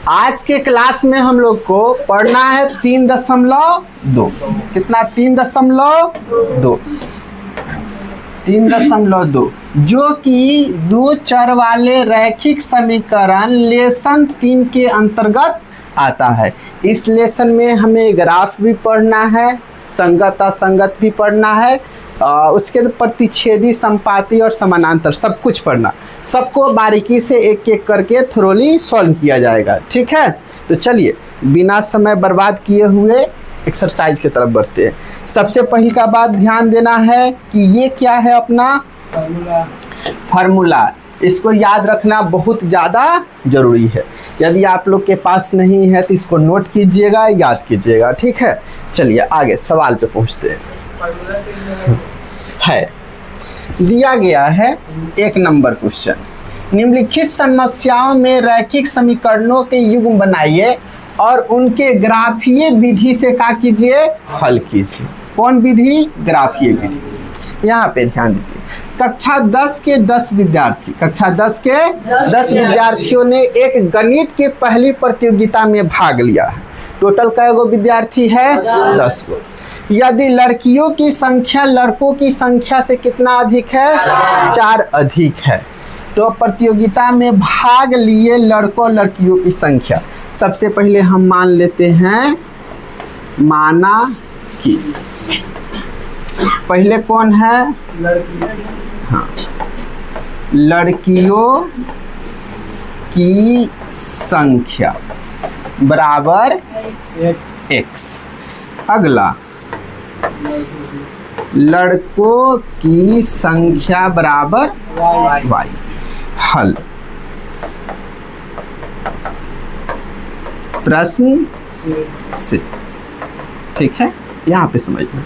आज के क्लास में हम लोग को पढ़ना है 3.2। कितना? 3.2। 3.2 जो कि दो चर वाले रैखिक समीकरण लेसन 3 के अंतर्गत आता है। इस लेसन में हमें ग्राफ भी पढ़ना है, संगत असंगत भी पढ़ना है, उसके प्रतिच्छेदी, संपाती और समानांतर सब कुछ पढ़ना। सबको बारीकी से एक एक करके थोरोली सॉल्व किया जाएगा। ठीक है, तो चलिए बिना समय बर्बाद किए हुए एक्सरसाइज की तरफ बढ़ते हैं। सबसे पहली का बात ध्यान देना है कि ये क्या है? अपना फार्मूला। इसको याद रखना बहुत ज़्यादा ज़रूरी है। यदि आप लोग के पास नहीं है तो इसको नोट कीजिएगा, याद कीजिएगा। ठीक है, चलिए आगे सवाल पे पहुँचते हैं। है दिया गया है 1 नंबर क्वेश्चन, निम्नलिखित समस्याओं में रैखिक समीकरणों के युग्म बनाइए और उनके ग्राफीय विधि से क्या कीजिए? हल कीजिए। कौन विधि? ग्राफीय विधि। यहाँ पे ध्यान दीजिए। कक्षा 10 के 10 विद्यार्थी, कक्षा 10 के 10 विद्यार्थियों ने एक गणित के पहली प्रतियोगिता में भाग लिया है। टोटल कै गो विद्यार्थी है? 10 गो। यदि लड़कियों की संख्या लड़कों की संख्या से कितना अधिक है? 4 अधिक है। तो प्रतियोगिता में भाग लिए लड़कों लड़कियों की संख्या, सबसे पहले हम मान लेते हैं, माना कि पहले कौन है? हाँ, लड़कियों की संख्या बराबर x। अगला, लड़कों की संख्या बराबर y। हल। प्रश्न से। ठीक है, यहाँ पे समझना।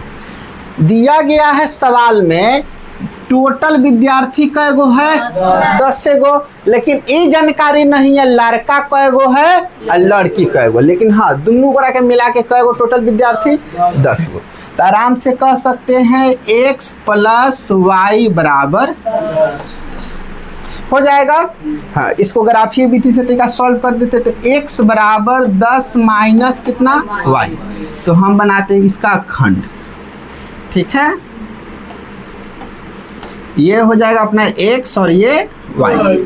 दिया गया है सवाल में टोटल विद्यार्थी कै गो है? 10 गो। लेकिन ये जानकारी नहीं है लड़का कै गो है और लड़की कै गो। लेकिन हाँ, दोनों को के मिला के कै गो टोटल विद्यार्थी? 10 गो। तो आराम से कह सकते हैं x + y बराबर हो जाएगा। हाँ, इसको ग्राफीय विधि से तरीका सॉल्व कर देते तो x बराबर 10 माइनस कितना? y। तो हम बनाते हैं इसका खंड। ठीक है, ये हो जाएगा अपना x और ये y।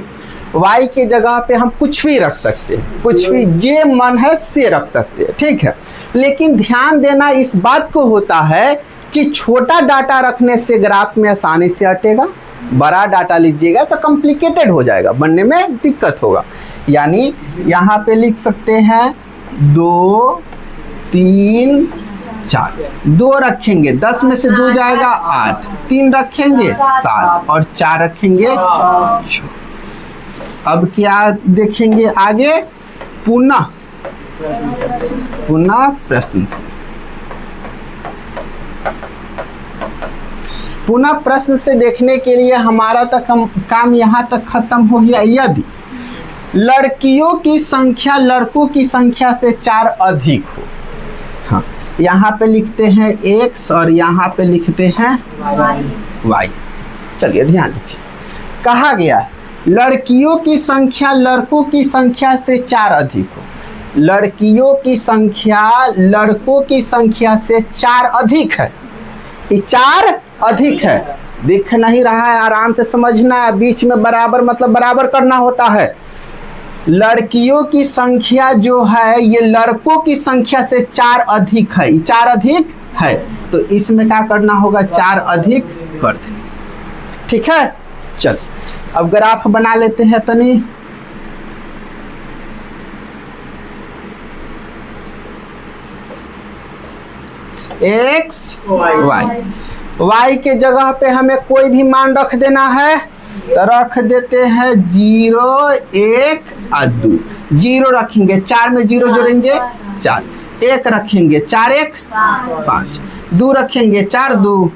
y के जगह पे हम कुछ भी रख सकते हैं, कुछ भी जे मन है से रख सकते हैं। ठीक है, लेकिन ध्यान देना इस बात को होता है कि छोटा डाटा रखने से ग्राफ में आसानी से हटेगा, बड़ा डाटा लीजिएगा तो कॉम्प्लिकेटेड हो जाएगा, बनने में दिक्कत होगा। यानी यहाँ पे लिख सकते हैं 2 3 4। 2 रखेंगे, 10 में से 2 जाएगा 8, 3 रखेंगे 7 और 4 रखेंगे 6। अब क्या देखेंगे आगे? पुनः प्रश्न से। पुनः प्रश्न से देखने के लिए हमारा तक काम यहाँ तक खत्म हो गया। यदि लड़कियों की संख्या लड़कों की संख्या से 4 अधिक हो, हाँ, यहाँ पे लिखते हैं x और यहाँ पे लिखते हैं y। चलिए ध्यान दीजिए, कहा गया है लड़कियों की संख्या लड़कों की संख्या से 4 अधिक हो। लड़कियों की संख्या लड़कों की संख्या से 4 अधिक है। ये 4 अधिक है, दिख नहीं रहा है, आराम से समझना। बीच में बराबर मतलब बराबर करना होता है। लड़कियों की संख्या जो है ये लड़कों की संख्या से 4 अधिक है, 4 अधिक है, तो इसमें क्या करना होगा? 4 अधिक कर दें। ठीक है, चल अब ग्राफ बना लेते हैं तनी। x y के जगह पे हमें कोई भी मान रख देना है, तो रख देते हैं 0 1 और 2। 0 रखेंगे, 4 में 0 जोड़ेंगे 4, 1 रखेंगे 4 1 5, 2 रखेंगे 4 2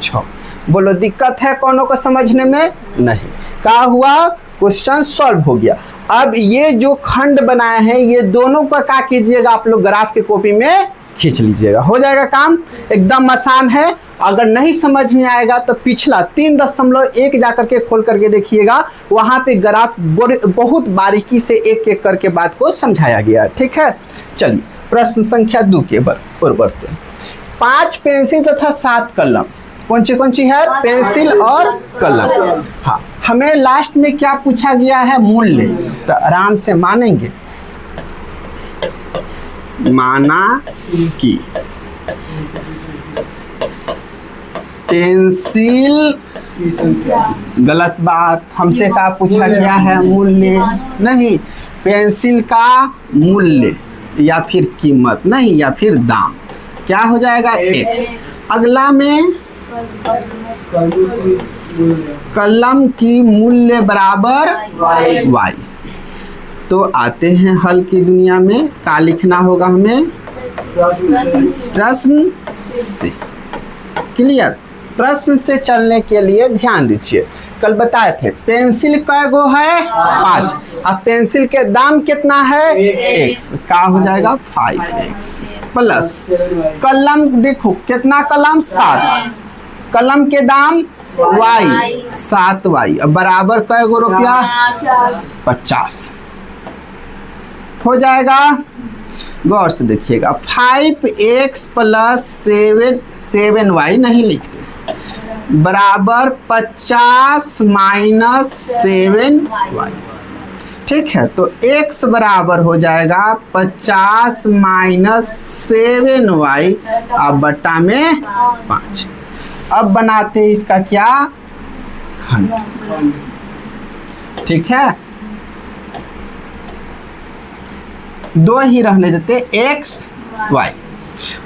6। बोलो दिक्कत है कोनो को समझने में? नहीं। क्या हुआ? क्वेश्चन सॉल्व हो गया। अब ये जो खंड बनाए हैं ये दोनों का क्या कीजिएगा आप लोग? ग्राफ की कॉपी में खींच लीजिएगा, हो जाएगा काम। एकदम आसान है। अगर नहीं समझ में आएगा तो पिछला 3.1 जाकर के खोल करके देखिएगा, वहां पे ग्राफ बहुत बारीकी से एक एक करके बात को समझाया गया। ठीक है, चलिए प्रश्न संख्या 2 के ओर बढ़ते हैं। 5 पेंसिल तथा 7 कलम, कौन सी है? पेंसिल और कलम। हाँ, हमें लास्ट में क्या पूछा गया है? मूल्य। तो आराम से मानेंगे, माना कि पेंसिल, गलत बात, हमसे क्या पूछा गया है? मूल्य नहीं, पेंसिल का मूल्य या फिर कीमत नहीं, या फिर दाम। क्या हो जाएगा? x। अगला में कलम की मूल्य बराबर y। तो आते हैं हल की दुनिया में। क्या लिखना होगा हमें? प्रश्न से। क्लियर? प्रश्न से चलने के लिए ध्यान दीजिए, कल बताए थे पेंसिल कै गो है? 5। अब पेंसिल के दाम कितना है? x। क्या हो जाएगा? 5x प्लस कलम, देखो कितना कलम? 7। कलम के दाम y, 7y। अब बराबर कै गो रुपया? 50 हो जाएगा। गौर से देखिएगा, 5x प्लस 7y नहीं लिखते, बराबर 50 माइनस 7y। ठीक है, तो x बराबर हो जाएगा 50 माइनस 7y, अब बट्टा में 5। अब बनाते हैं इसका क्या? खंड। ठीक है, 2 ही रहने देते, x y।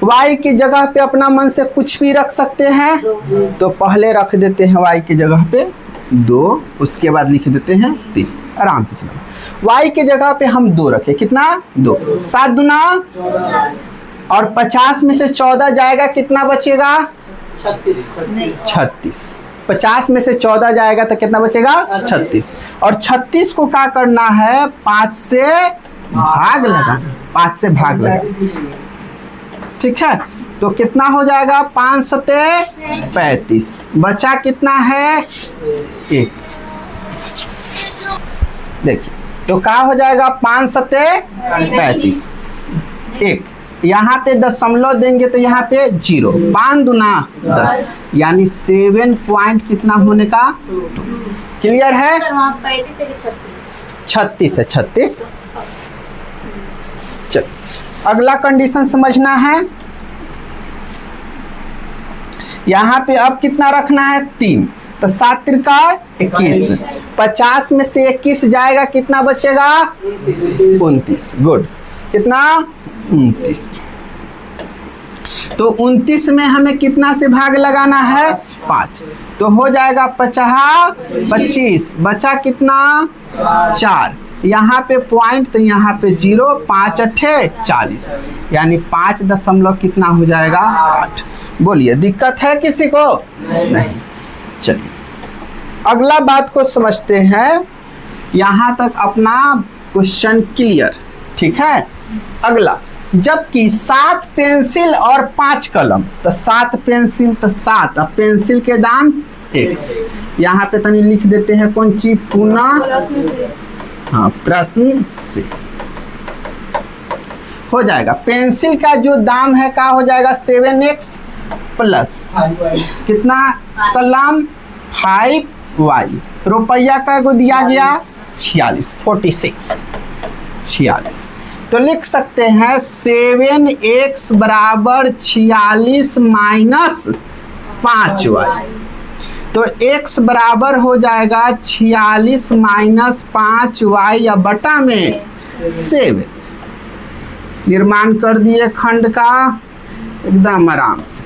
y की जगह पे अपना मन से कुछ भी रख सकते हैं, तो पहले रख देते हैं y की जगह पे 2, उसके बाद लिख देते हैं 3। आराम से समझो, y की जगह पे हम 2 रखे, कितना? 2। 7 दूना और 50 में से 14 जाएगा, कितना बचेगा? 36। 50 में से 14 जाएगा तो कितना बचेगा? 36। और 36 को क्या करना है? 5 से भाग लगाना, 5 से भाग लगाना। ठीक है, तो कितना हो जाएगा? 5 सते 35। बचा कितना है? 1। देखिए, तो क्या हो जाएगा? 5 सते 35, 1। यहाँ पे दशमलव देंगे तो यहाँ पे 0। 5 दूना 10, यानी 7 पॉइंट कितना होने का? 2। क्लियर है? 36 है, 36। चल, अगला कंडीशन समझना है। यहाँ पे अब कितना रखना है? 3। तो 7 त्रिका 21। 50 में से 21 जाएगा, कितना बचेगा? 29। गुड, कितना? 29। तो 29 में हमें कितना से भाग लगाना है? 5। तो हो जाएगा 50 25। बचा कितना? 4। यहाँ पे पॉइंट, तो यहाँ पे 0। 5 अठे 40, यानी 5 दशमलव कितना हो जाएगा? 8। बोलिए, दिक्कत है किसी को? नहीं। चलिए अगला बात को समझते हैं। यहाँ तक अपना क्वेश्चन क्लियर। ठीक है, अगला, जबकि 7 पेंसिल और 5 कलम, तो 7 पेंसिल तो 7। अब पेंसिल के दाम x। यहाँ पे तनी लिख देते हैं कौन सी? पुनः, हाँ, प्रश्न से हो जाएगा। पेंसिल का जो दाम है क्या हो जाएगा? 7x प्लस कितना? कलम 5y। रुपया का को दिया गया 46, 46। तो लिख सकते हैं 7x बराबर 46 माइनस 5y। तो x बराबर हो जाएगा 46 माइनस 5y, या बटा में 7। निर्माण कर दिए खंड का एकदम आराम से।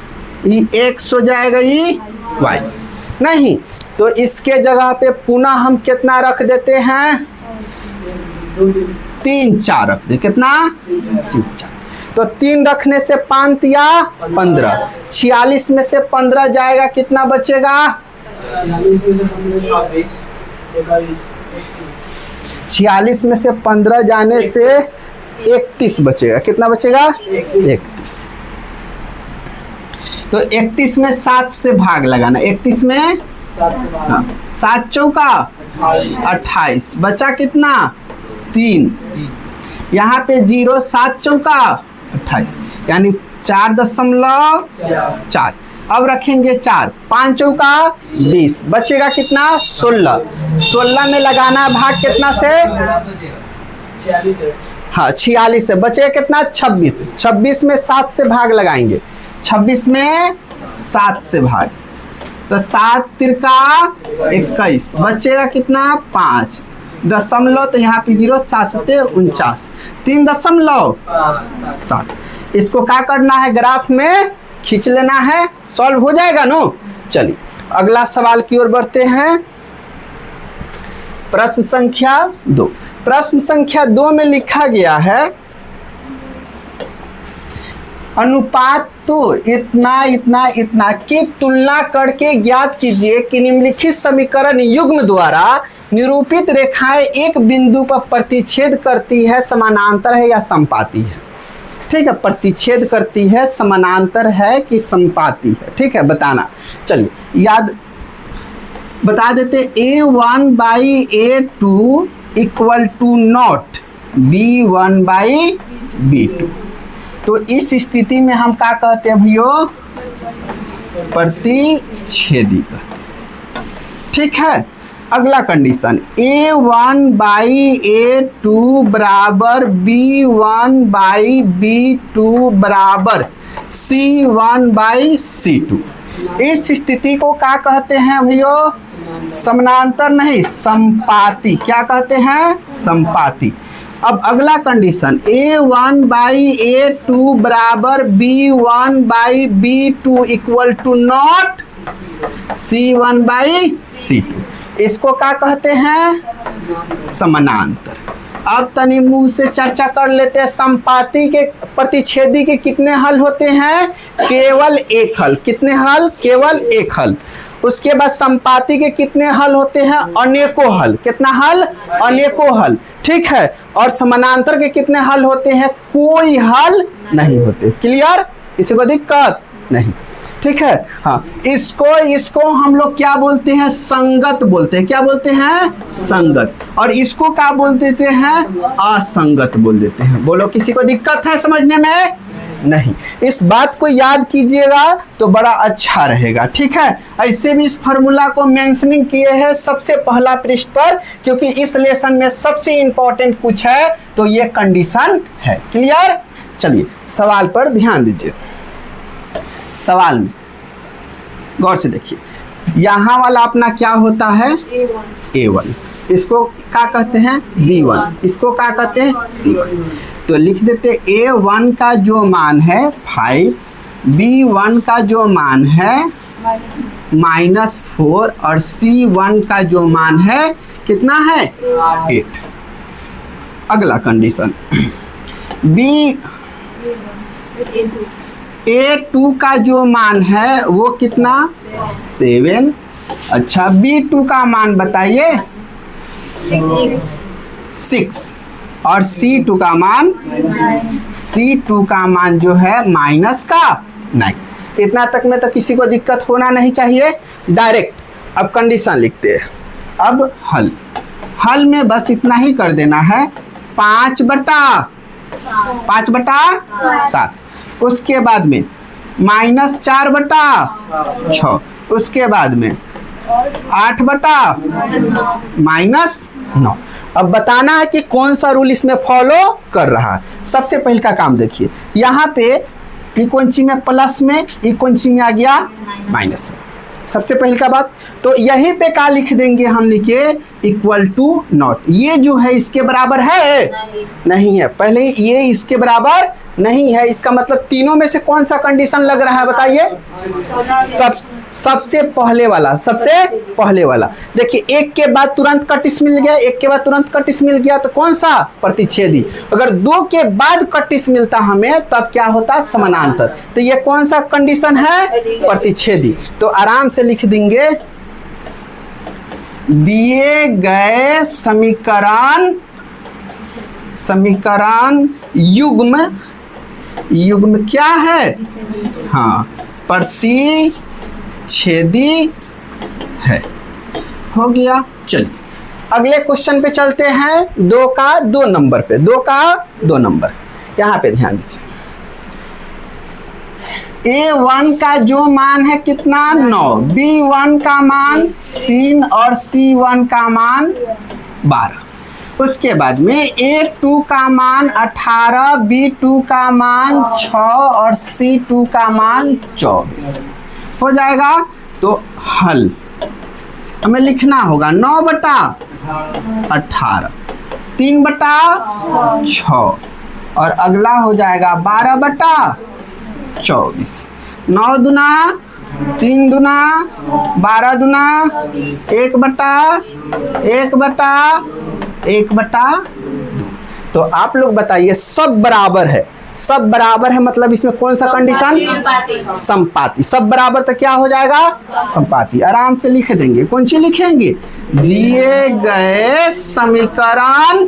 ये x हो जाएगा, ये y नहीं, तो इसके जगह पे पुनः हम कितना रख देते हैं? 3 4 रख दे। कितना? 3 4। तो 3 रखने से 5 या 15। 46 में से 15 जाएगा, कितना बचेगा? 46 में से 15 जाने से 31 बचेगा। कितना बचेगा? 31। तो 31 में 7 से भाग लगाना, 31 में 7 चौका 28, बचा कितना 3, यहाँ पे 0 7 चौका 28 यानी 4.4। अब रखेंगे 4, 5 चौका 20, बचेगा कितना 16, 16 में लगाना भाग कितना से, हाँ 46 से, बचेगा कितना 26, 26 में 7 से भाग लगाएंगे, 26 में 7 से भाग, तो 7 तिरका 21, बचेगा कितना 5 दशमलव, तो यहाँ पे 0 7 49, 3.7। इसको क्या करना है, ग्राफ में खींच लेना है, सॉल्व हो जाएगा नो। चलिए अगला सवाल की ओर बढ़ते हैं। प्रश्न संख्या 2, प्रश्न संख्या 2 में लिखा गया है अनुपात तो इतना इतना इतना की तुलना करके ज्ञात कीजिए कि निम्नलिखित समीकरण युग्म द्वारा निरूपित रेखाएं एक बिंदु पर प्रतिच्छेद करती है, समानांतर है या समपाती है। ठीक है, प्रतिच्छेद करती है, समानांतर है कि समपाती है, ठीक है बताना। चलिए याद बता देते, A1/A2 equal to not B1/B2। तो इस स्थिति में हम क्या कहते हैं भैया, प्रतिच्छेदी। ठीक है, अगला कंडीशन A1/A2 बराबर B1/B2 बराबर C1/C2। इस स्थिति को क्या कहते हैं भैया, समानांतर नहीं समपाती। क्या कहते हैं, समपाती। अब अगला कंडीशन A1/A2 बराबर B1/B2 equal to not C1/C2। इसको क्या कहते हैं, समानांतर। अब तनी मुंह से चर्चा कर लेते हैं, समपाती के प्रतिच्छेदी के कितने हल होते हैं, केवल एक हल। कितने हल, केवल एक हल। उसके बाद समपाती के कितने हल होते हैं, अनेकों हल। कितना हल, अनेकों हल। ठीक है, और समानांतर के कितने हल होते हैं, कोई हल नहीं होते। क्लियर, किसी को दिक्कत नहीं। ठीक है, हाँ इसको हम लोग क्या बोलते हैं, संगत बोलते हैं। क्या बोलते हैं, संगत। और इसको क्या बोल देते हैं, असंगत बोल देते हैं। बोलो किसी को दिक्कत है समझने में, नहीं। इस बात को याद कीजिएगा तो बड़ा अच्छा रहेगा। ठीक है, ऐसे भी इस फार्मूला को मेंशनिंग किए हैं सबसे पहला पृष्ठ पर, क्योंकि इस लेसन में सबसे इंपॉर्टेंट कुछ है तो ये कंडीशन है। क्लियर। चलिए सवाल पर ध्यान दीजिए। सवाल में गौर से देखिए, यहाँ वाला अपना क्या होता है, A1, इसको क्या कहते हैं, B1, इसको क्या कहते हैं, C1। तो लिख देते A1 का जो मान है 5, B1 का जो मान है -4 और C1 का जो मान है कितना है, 8। अगला कंडीशन A2 का जो मान है वो कितना, 7। अच्छा, B2 का मान बताइए, 6। और C2 का मान, C2 का मान जो है -9। इतना तक में तो किसी को दिक्कत होना नहीं चाहिए। डायरेक्ट अब कंडीशन लिखते हैं। अब हल में बस इतना ही कर देना है, 5/7। उसके बाद में -4/6, उसके बाद में 8/-9। अब बताना है कि कौन सा रूल इसमें फॉलो कर रहा है। सबसे पहले का काम देखिए, यहाँ पे इकोंची में प्लस में, इकोंची में आ गया माइनस में। सबसे पहले का बात तो यहीं पे क्या लिख देंगे हम, लिखे इक्वल टू नॉट। ये जो है इसके बराबर है, नहीं है। पहले ये इसके बराबर नहीं है, इसका मतलब तीनों में से कौन सा कंडीशन लग रहा है बताइए, सबसे पहले वाला। सबसे पहले वाला देखिए, एक के बाद तुरंत कटिस मिल गया, एक के बाद तुरंत कटिस मिल गया तो कौन सा, प्रतिच्छेदी। अगर 2 के बाद कटिस मिलता हमें तब क्या होता, समानांतर। तो ये कौन सा कंडीशन है, प्रतिच्छेदी। तो आराम से लिख देंगे, दिए गए समीकरण युग्म क्या है, हाँ प्रतिच्छेदी है। हो गया। चलिए अगले क्वेश्चन पे चलते हैं, 2 का 2 नंबर पे। 2 का 2 नंबर यहाँ पे ध्यान दीजिए। A1 का जो मान है कितना 9, B1 का मान 3 और C1 का मान 12। उसके बाद में A2 का मान 18, B2 का मान 6 और C2 का मान 24 हो जाएगा। तो हल हमें लिखना होगा 9/18, 3/6 और अगला हो जाएगा 12/24। 9 दूना 3 दूना 12 दूना 1/1/1/2। तो आप लोग बताइए, सब बराबर है। सब बराबर है मतलब इसमें कौन सा कंडीशन? संपाती। सब बराबर तो क्या हो जाएगा? संपाती। आराम से लिख देंगे। कौन सी लिखेंगे? दिए गए समीकरण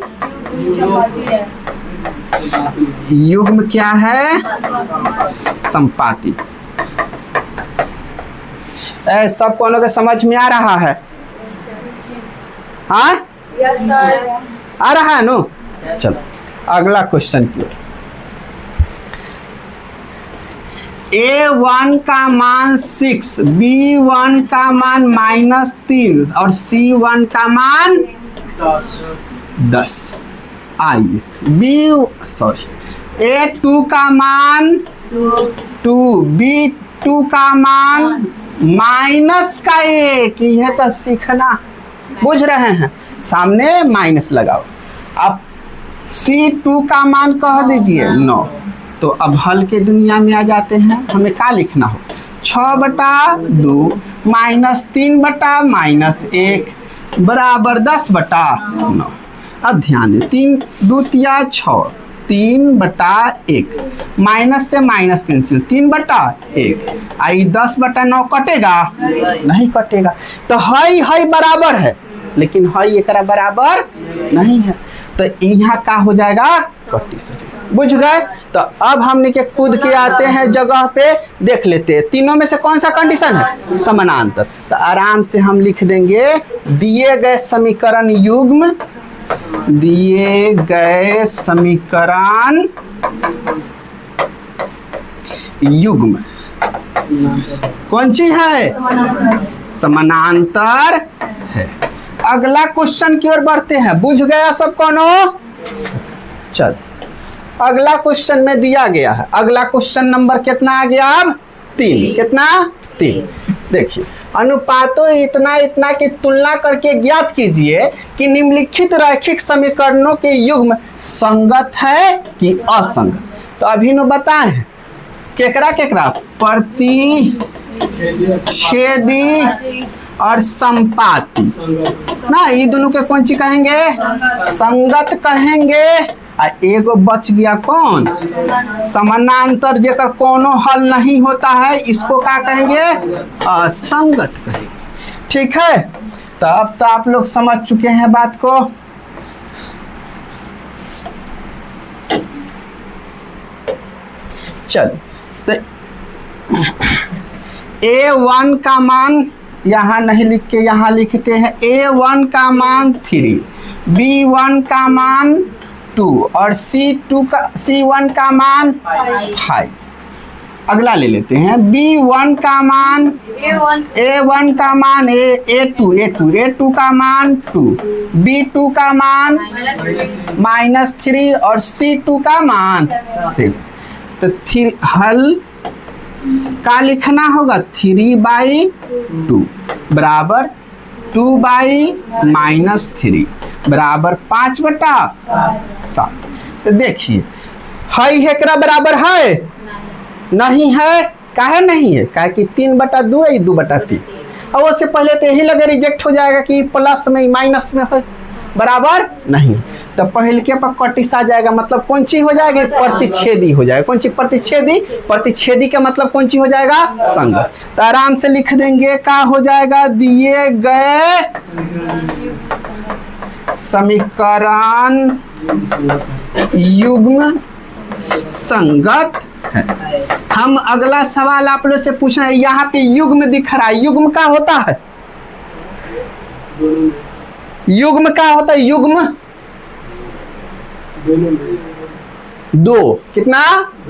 युग्म क्या है? संपाती। सब कोनो के समझ में आ रहा है? हाँ यस सर। आ रहा है नो? चलो अगला क्वेश्चन की। A1 का मान 6, B1 का मान -3 और C1 का मान 10। आइए A2 का मान 2, B2 का मान -1। यह तो सीखना, बुझ रहे हैं? सामने माइनस लगाओ। अब C2 का मान कह दीजिए 9। तो अब हल के दुनिया में आ जाते हैं। हमें क्या लिखना हो? 6/2 -3/-1 बराबर 10/9। अब ध्यान दें, 3 2 तिया 6, 3/1 माइनस से माइनस कैंसिल, 3/1। आई 10/9 कटेगा? नहीं कटेगा। तो हई बराबर है, लेकिन हई एकरा बराबर नहीं है। तो यहाँ का हो जाएगा 25। बुझ गए? तो अब हमने के कूद के आते हैं जगह पे, देख लेते हैं तीनों में से कौन सा कंडीशन है? समानांतर। तो आराम से हम लिख देंगे, दिए गए समीकरण युग्म, दिए गए समीकरण युग्म कौन सी है? समानांतर है। अगला क्वेश्चन की ओर बढ़ते हैं। बुझ गया सब कोनो? चल अगला क्वेश्चन में दिया गया है। अगला क्वेश्चन नंबर कितना आ गया? अब 3। कितना? 3। देखिए, अनुपातों इतना की तुलना करके ज्ञात कीजिए कि निम्नलिखित रैखिक समीकरणों के युग्म संगत है कि असंगत। तो अभी नो बताएं केकरा केकरा? प्रतिच्छेदी और संपाती ना, ये दोनों के कौन सी कहेंगे? संगत कहेंगे। एगो बच गया कौन? समानांतर, जेकर कोनो हल नहीं होता है, इसको क्या कहेंगे? असंगत कहेंगे। ठीक है, तो अब तो आप लोग समझ चुके हैं बात को। चल तो A1 का मान यहाँ नहीं लिख के यहाँ लिखते हैं। A1 का मान 3, B1 का मान 2 और C1 का मान 5। अगला ले लेते हैं। B1 का मान A1 का मान A2 का मान 2, B2 का मान -3 और C2 का मान 6। तो हल का लिखना होगा 3/2 बराबर 2/-3 बराबर 5/7। तो देखिए, हई एकरा बराबर है? नहीं है। काहे नहीं है? काहे कि 3/2 है, 2/3। और उससे पहले तो यही लगे रिजेक्ट हो जाएगा कि प्लस में माइनस में है, बराबर नहीं। तो पहले के पर कटिस आ जाएगा, मतलब कौन सी हो जाएगी? प्रतिच्छेदी हो जाएगा। कौन सी? प्रतिच्छेदी। प्रतिच्छेदी का मतलब कौन सी हो जाएगा? संगत। तो आराम से लिख देंगे, क्या हो जाएगा? दिए गए समीकरण युग्म संगत है। हम अगला सवाल आप लोग से पूछ रहे हैं, यहाँ पे युग्म दिख रहा है, युग्म क्या होता है? युग्म क्या होता है? युग्म दो, कितना?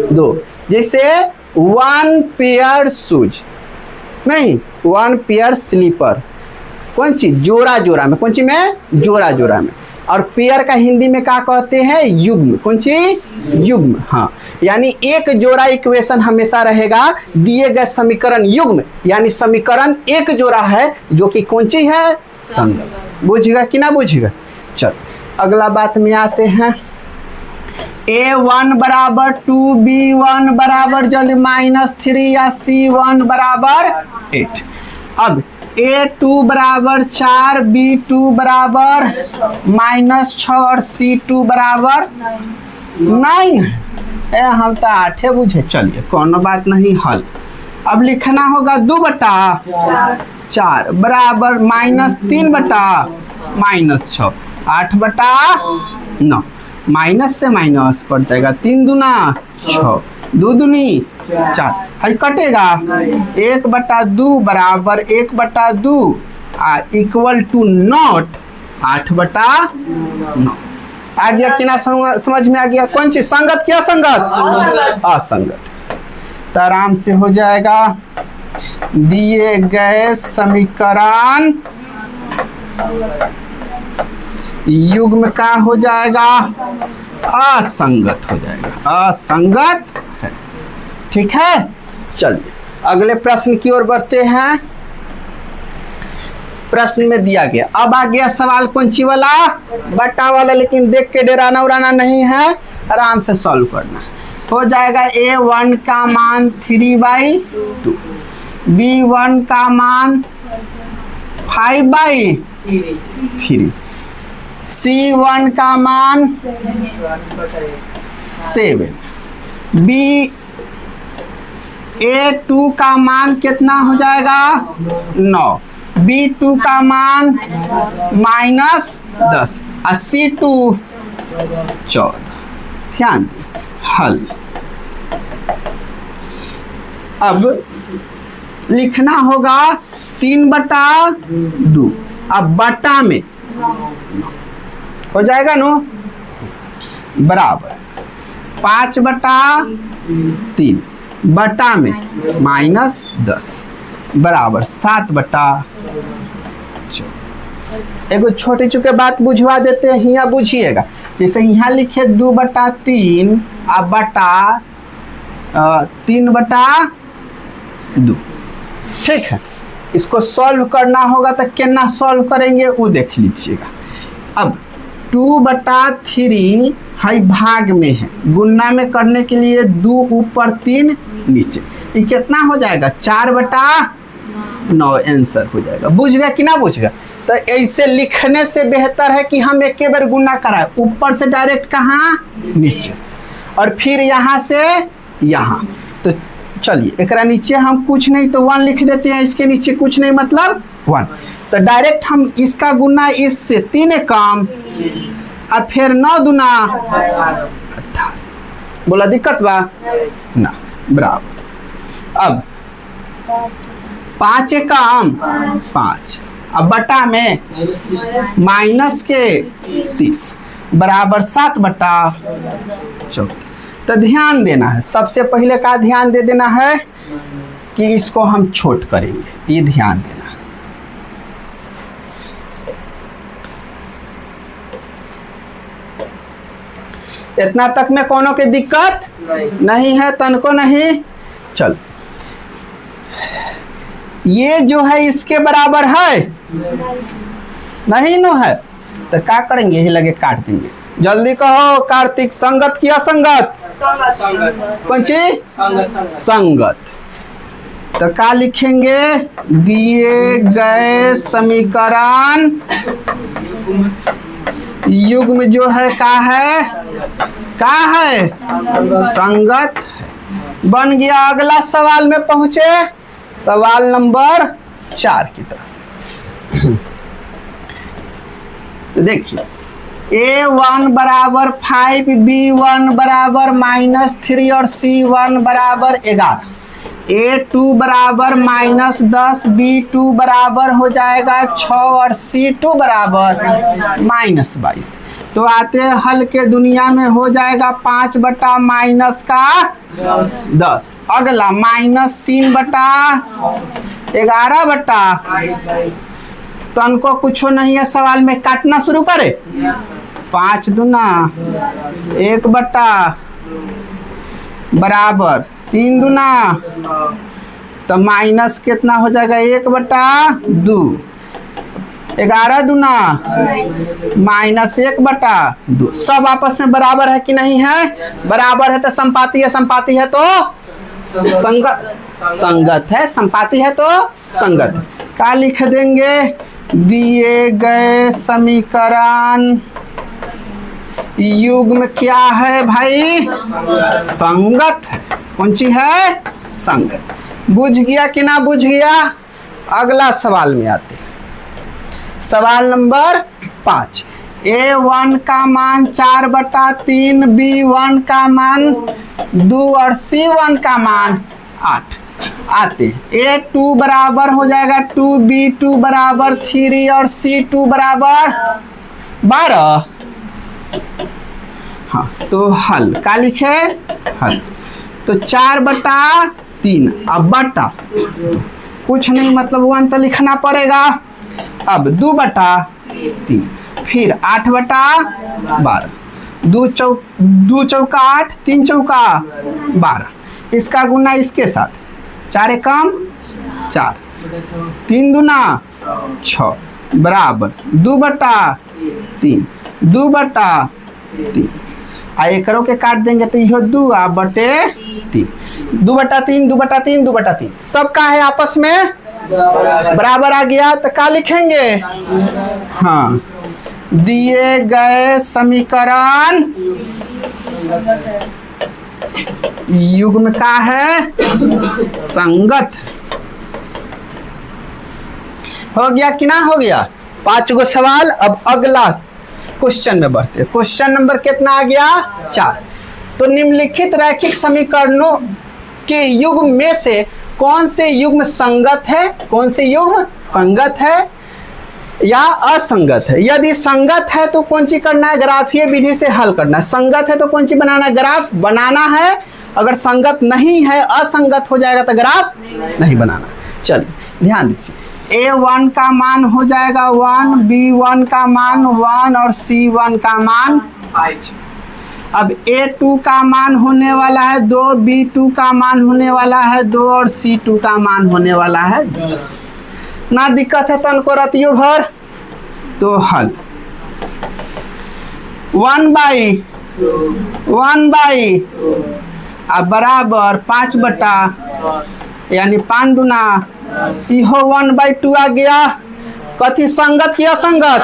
दो। जैसे वन पेयर शूज, नहीं, वन पेयर स्लीपर, कौन चीज? जोड़ा जोड़ा में, कौन चीज में? जोड़ा जोड़ा में। और पेयर का हिंदी में क्या कहते हैं? युग्म, कौन चीज? युग्म। हाँ, यानी एक जोड़ा इक्वेशन हमेशा रहेगा, दिए गए समीकरण युग्म, यानी समीकरण एक जोड़ा है जो कि कौन चीज है? संगत। बुझेगा कि ना बुझेगा? चल अगला बात में आते हैं। A1 बराबर 2B1 बराबर जल्दी -3 या C1 बराबर 8। अब A2 बराबर 4, B2 बराबर -6 और C2 बराबर 9 है। हम तो 8 बुझे। चलिए कोनो बात नहीं, हल। अब लिखना होगा 2/4 बराबर -3 बटा -6, 8/9। माइनस से माइनस कट जाएगा, 3 दूना 6, 2 दूनी 4, है कटेगा। 1/2 बराबर 1/2 इक्वल टू नॉट 8/9। आ गया कि ना? समझ में आ गया? कौन चीज संगत? क्या संगत? असंगत। तो आराम से हो जाएगा। दिए गए समीकरण युग्म का हो जाएगा असंगत, हो जाएगा असंगत है। ठीक है, चलिए अगले प्रश्न की ओर बढ़ते हैं। प्रश्न में दिया गया, अब आ गया सवाल कौन सी वाला? बट्टा वाला, लेकिन देख के डराना उड़ाना नहीं है, आराम से सॉल्व करना। हो जाएगा A1 का मान 3/2, B1 का मान 5/3, C1 का मान 7, A2 का मान कितना हो जाएगा? 9, B2 का मान -10 और C2 14। ध्यान दें, हल। अब लिखना होगा 3/2, अब बटा में हो जाएगा नो, बराबर 5/3 बटा में -10 बराबर 7/4। एगो छोटे चुके बात बुझवा देते हैं, यहाँ बुझिएगा। जैसे यहाँ लिखे 2/3 और बटा 3/2। ठीक है, इसको सॉल्व करना होगा तो कितना सॉल्व करेंगे वो देख लीजिएगा। अब 2/3 है भाग में है, गुणा में करने के लिए 2 ऊपर 3 नीचे, ये कितना हो जाएगा? 4/9 आंसर हो जाएगा। बुझ गया कि ना बुझ गया? तो ऐसे लिखने से बेहतर है कि हम एक बार गुणा कराए, ऊपर से डायरेक्ट कहाँ? नीचे, और फिर यहाँ से यहाँ। तो चलिए एकरा नीचे हम कुछ नहीं तो 1 लिख देते हैं, इसके नीचे कुछ नहीं मतलब 1। तो डायरेक्ट हम इसका गुना इससे 3 कम और फिर 9 दूना 18। बोला दिक्कत बा ना? बराबर। अब 5 कम 5, अब बटा में -30 बराबर 7/14। तो ध्यान देना है, सबसे पहले का ध्यान दे देना है कि इसको हम छोट करेंगे, ये ध्यान देना। इतना तक में कोनो के दिक्कत नहीं है, तनको नहीं। चल, ये जो है इसके बराबर है नहीं नो है, तो क्या करेंगे? यही लगे काट देंगे। जल्दी कहो कार्तिक, संगत की असंगत? कौन सी? संगत। तो क्या लिखेंगे? दिए गए समीकरण युग्म जो है का है? का है? संगत बन गया। अगला सवाल में पहुंचे, सवाल नंबर 4 की तरफ। देखिए A1 बराबर 5, B1 बराबर -3 और C1 बराबर 11। A2 बराबर -10, B2 बराबर हो जाएगा 6 और C2 बराबर -22। तो आते हल के दुनिया में हो जाएगा 5 बटा माइनस का 10। अगला -3 बटा 11 बटा, तो उनको कुछ नहीं है, सवाल में काटना शुरू करे। 5 दूना 1 बटा बराबर 3 दूना, तो माइनस कितना हो जाएगा 1 बटा 2। 11 दूना -1 बटा 2। सब आपस में बराबर है कि नहीं है? बराबर है तो संपाती है, संपाती है तो संगत, संगत है, संपाती है तो संगत। क्या लिख देंगे? दिए गए समीकरण युग्म क्या है भाई? संगत है। कौन सी है? संगत। बुझ गया कि ना बुझ गया? अगला सवाल में आते हैं। सवाल नंबर 5। A1 का मान 4 बटा 3, B1 का मान 2 और C1 का मान 8। आते A2 बराबर हो जाएगा 2, B2 बराबर 3 और C2 बराबर 12। हाँ, तो हल क्या लिखे? हल तो 4 बटा 3, अब बटा कुछ नहीं, मतलब 1 तो लिखना पड़ेगा। अब 2 बटा 3, फिर 8 बटा 12, 2 चौका 8, 3 चौका 12। इसका गुना इसके साथ, 4 एकम 4, 3 दूना 6 बराबर 2 बटा 3, 2 बटा 3। आ एकरों के काट देंगे तो यह 2 बटे 3, 2 बटा 3, 2 बटा 3, 2 बटा 3। सबका है आपस में बराबर आ गया। तो क्या लिखेंगे? हाँ, दिए गए समीकरण युग्म का है संगत। हो गया कि ना हो गया? 5 गो सवाल। अब अगला क्वेश्चन में बढ़ते। क्वेश्चन नंबर कितना आ गया? 4। तो निम्नलिखित रैखिक समीकरणों के युग्म में से कौन से युग्म संगत है? कौन से युग्म संगत है या असंगत है? यदि संगत है तो कौन सी करना है? ग्राफीय विधि से हल करना है। संगत है तो कौन सी बनाना है? ग्राफ बनाना है। अगर संगत नहीं है, असंगत हो जाएगा तो ग्राफ नहीं बनाना। चलिए ध्यान दीजिए। A1 का मान हो जाएगा 1, B1 का मान 1 और C1 का मान 5। अब A2 का मान होने वाला है 2, B2 का मान होने वाला है 2 और C2 का मान होने वाला है 10। ना दिक्कत है तनको रतियो भर। तो हल 1/1 अब बराबर 5 बटा, यानी 5 दूना इहो 1/2 आ गया। कथी संगत या असंगत?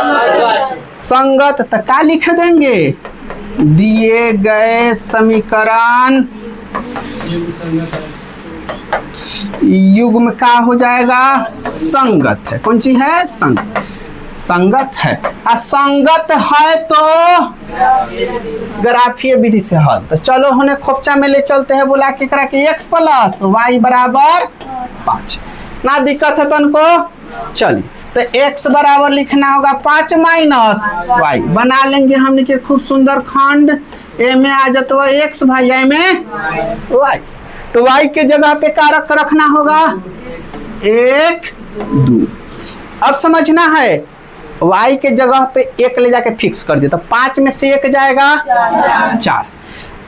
संगत। तो क्या लिख देंगे? दिए गए समीकरण युग्म का हो जाएगा संगत है। कौन सी है? संगत। संगत है। असंगत है तो ग्राफीय विधि से हल। तो चलो हमने खोपचा में ले चलते हैं, बोला कि करा कि x प्लस y बराबर 5। ना दिक्कत है तनको। चलिए तो x बराबर लिखना होगा 5 माइनस y। बना लेंगे हमने के खूब सुंदर खंड। a में आ जाता है x भाई, y में y। तो y के जगह पे कारक रखना होगा 1, 2। अब समझना है, y के जगह पे 1 ले जाके फिक्स कर दिया तो 5 में से 1 जाएगा 4।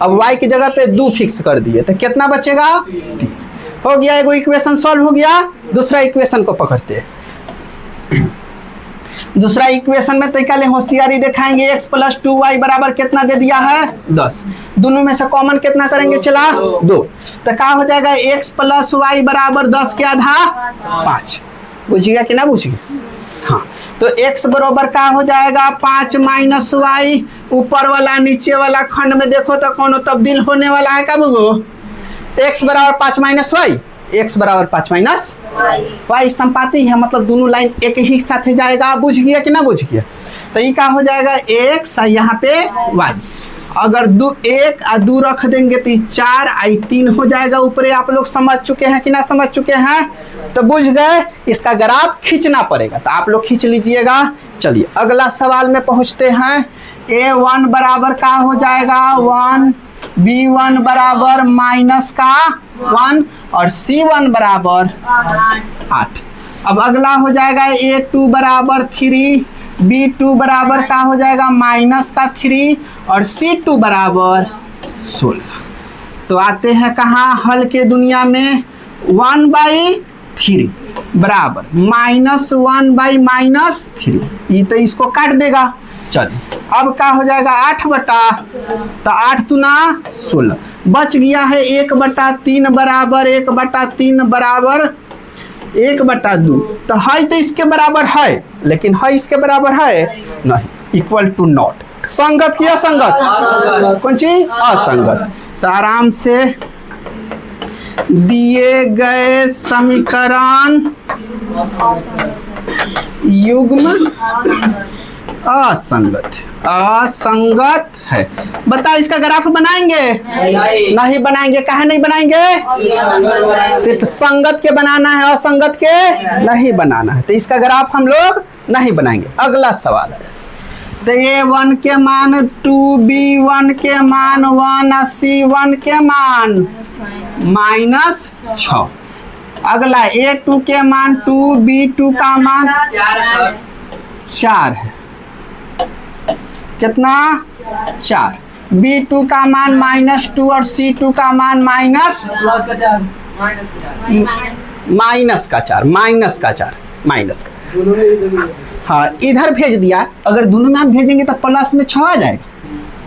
अब y की जगह पे 2 फिक्स कर दिए तो कितना बचेगा? 3। हो गया, एगो इक्वेशन सॉल्व हो गया। दूसरा इक्वेशन को पकड़ते हैं। दूसरा इक्वेशन में तरीका ले होशियारी दिखाएंगे। x प्लस 2y बराबर कितना दे दिया है? 10। दोनों में से कॉमन कितना करेंगे? चला 2। तो क्या हो जाएगा? x प्लस y बराबर 10 के आधा 5। बुझिएगा कि ना बुझिएगा? हाँ, तो x बराबर क्या हो जाएगा? 5 माइनस y। ऊपर वाला नीचे वाला खंड में देखो तो कौन तब्दील होने वाला है? क्या बुझो? x बराबर 5 माइनस y, x बराबर 5 माइनस y संपाती है, मतलब दोनों लाइन एक ही साथ जाएगा। बुझ गया कि ना बुझ गया? तो ये क्या हो जाएगा x और यहाँ पे y। अगर 1 और 2 रख देंगे तो 4 और 3 हो जाएगा ऊपरे। आप लोग समझ चुके हैं कि ना समझ चुके हैं? तो बुझ गए, इसका ग्राफ खींचना पड़ेगा, तो आप लोग खींच लीजिएगा। चलिए अगला सवाल में पहुंचते हैं। a1 बराबर क्या हो जाएगा 1, b1 बराबर माइनस का 1 और c1 बराबर 8। अब अगला हो जाएगा a2 बराबर 3, b2 बराबर क्या हो जाएगा माइनस का 3 और c2 बराबर 16। तो आते हैं कहाँ हल के दुनिया में। 1/3 बराबर -1/-3, ये तो इसको काट देगा। चलिए अब क्या हो जाएगा 8 बटा, तो 8 दूना 16, बच गया है 1/3 बराबर 1/3 बराबर 1/2। तो है तो इसके बराबर है, लेकिन है इसके बराबर है नहीं, इक्वल टू नॉट। संगत की असंगत? कौन चीज? असंगत। तो आराम से दिए गए समीकरण युग्म असंगत है। बता इसका ग्राफ बनाएंगे? नहीं बनाएंगे। कहा नहीं बनाएंगे? सिर्फ संगत के बनाना है, असंगत के नहीं बनाना है। तो इसका ग्राफ हम लोग नहीं बनाएंगे। अगला सवाल है, तो a1 के मान 2, b1 के मान 1 और c1 के मान -6। अगला a2 के मान 2, b2 का मान 4 है। कितना? 4। b2 का मान -2 और c2 का मान माइनस का 4 माइनस का। हाँ इधर भेज दिया। अगर दोनों में भेजेंगे तो प्लस में 6 आ जाएगा,